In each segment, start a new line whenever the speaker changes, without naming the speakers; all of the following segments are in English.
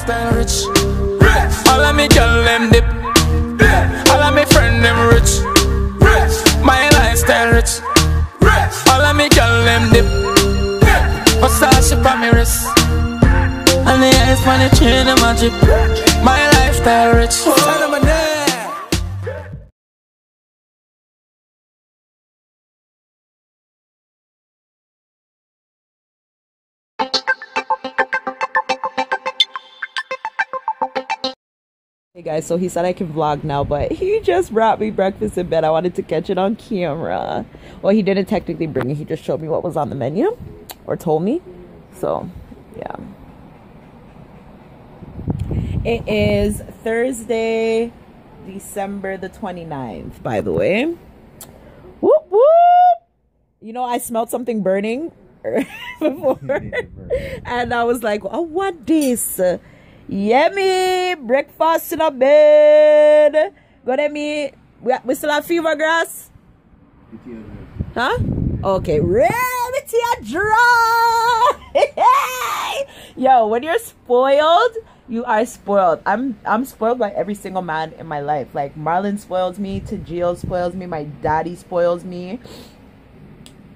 lifestyle rich. All of me girl them dip. All of me friend them rich. My lifestyle rich. All of me girl them dip. Versace on me wrist. And the eyes on the chain of my drip. My lifestyle rich.
Hey guys, so he said I can vlog now, but he just brought me breakfast in bed. I wanted to catch it on camera. Well, he didn't technically bring it. He just showed me what was on the menu, or told me. So, yeah. It is Thursday, December the 29th, by the way. Whoop, whoop! You know, I smelled something burning before. And I was like, oh, what this? Yummy! Breakfast in a bed. Go to me. We still have fever grass? Huh? Okay. Ready to draw. Yo, when you're spoiled, you are spoiled. I'm spoiled by every single man in my life. Like Marlon spoils me, Tajil spoils me, my daddy spoils me.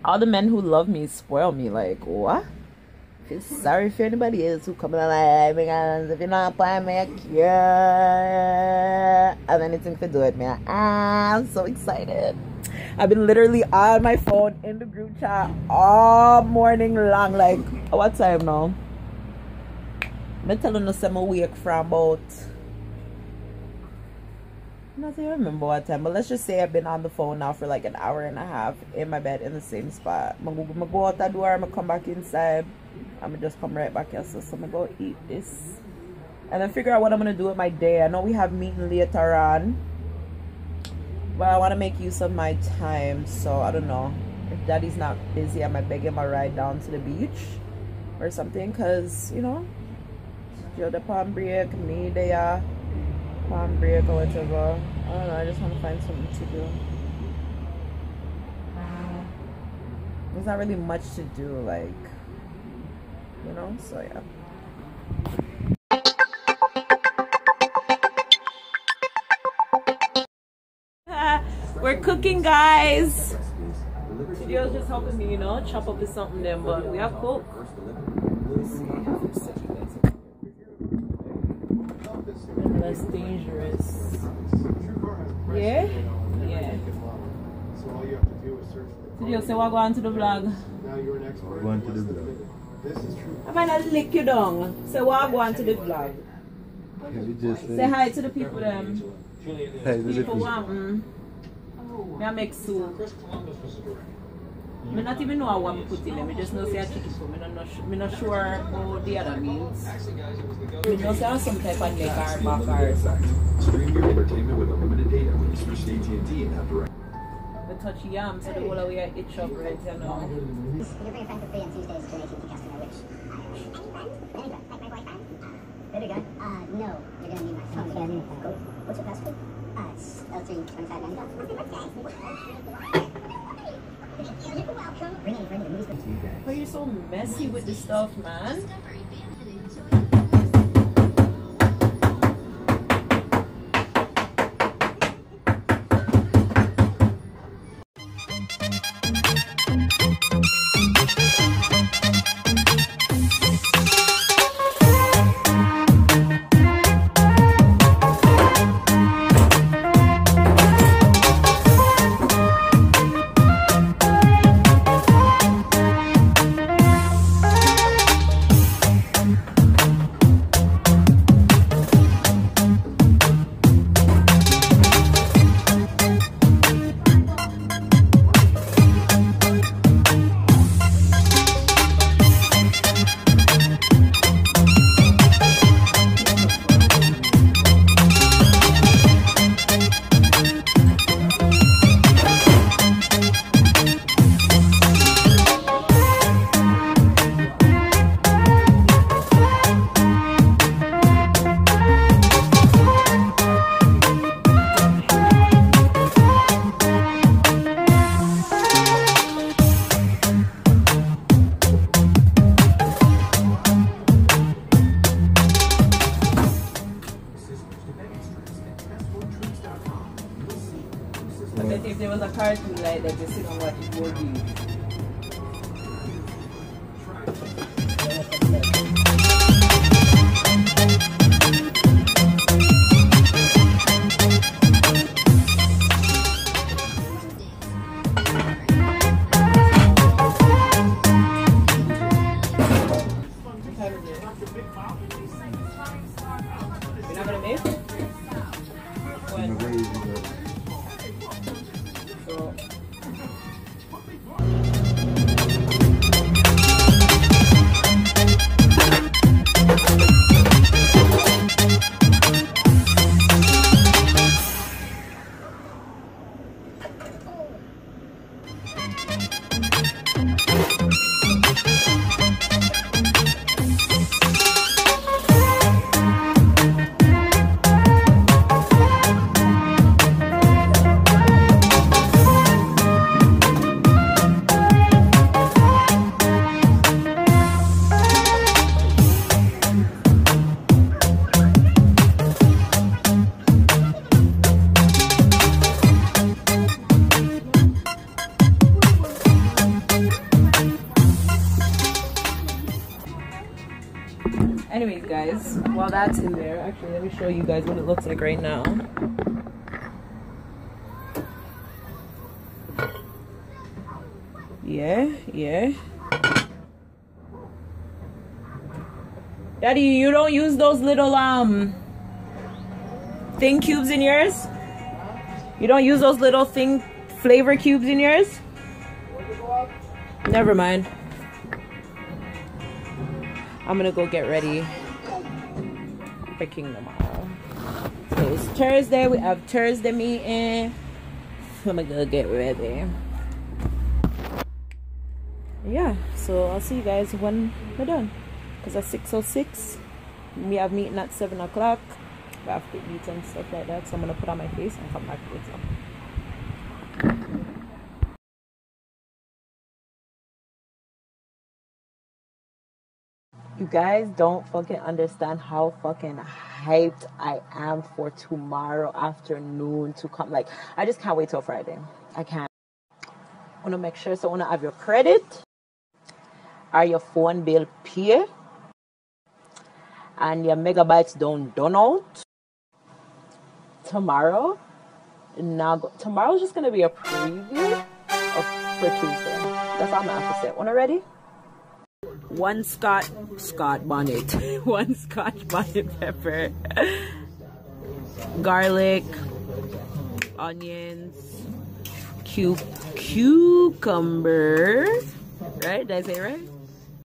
All the men who love me spoil me. Like what? Feel sorry for anybody else who come in alive because if you're not playing me, I have anything to do with me. I'm so excited. I've been literally on my phone in the group chat all morning long. Like, what time now? I'm telling you I'm awake from about, I don't even remember what time, but let's just say I've been on the phone now for like an hour and a half in my bed in the same spot. I'm going to go out the door, I'm going to come back inside. I'm gonna just come right back here, so I'm gonna go eat this and then figure out what I'm gonna do with my day. I know we have meeting later on, but I want to make use of my time, so I don't know if daddy's not busy. I might beg him a ride down to the beach or something, because you know, you're the palm break, me there, palm break or whatever. I don't know, I just want to find something to do. There's not really much to do, like, you know, so yeah. We're cooking, guys. Studio's just helping me, you know, chop up with something then, but we have cook. Less dangerous. Yeah? Yeah. Studio, say what go on to the vlog.
Now you're an expert.
Go on to the vlog.
This is true.
I might not lick you down. Say what go on to the vlog. Say hi to the people them.
Hey,
People want I make soup. I not even know what I put in them. I just know say I chicken soup. I'm not sure what the other means. I know say some type of neck or back or something.
Stream your entertainment with unlimited data when you switch to AT&T and have direct.
The touch yam, so the whole way I itch up right here now.
You bring a friend for free on Tuesdays to an AT&T customer, which... Any friend? Like my boyfriend? Baby guy? No. You're gonna need my phone. Cool. What's your password? It's L32590. You're welcome. Bring any friend to the movies.
But you're so messy with this stuff, man. if there was a cartoon like that, just sit and watch it for you. You're not gonna make? So. Anyways, guys, while that's in there, actually, let me show you guys what it looks like right now. Yeah. Daddy, you don't use those little thing cubes in yours? You don't use those little thing flavor cubes in yours? Never mind. I'm gonna go get ready for King tomorrow. So it's Thursday, we have Thursday meeting. I'm gonna go get ready. Yeah, so I'll see you guys when we're done. Because at 6:06, we have meeting at 7 o'clock. We have to eat and stuff like that. So I'm gonna put on my face and come back later. You guys don't fucking understand how fucking hyped I am for tomorrow afternoon to come. Like, I just can't wait till Friday. I can't. I want to make sure, so I want to have your credit or your phone bill pay and your megabytes done out tomorrow. Now, tomorrow's just going to be a preview for Tuesday. That's all I'm going to have to say. Wanna ready? One Scotch bonnet, one Scotch bonnet pepper, garlic, onions, cucumber, right? Did I say it right?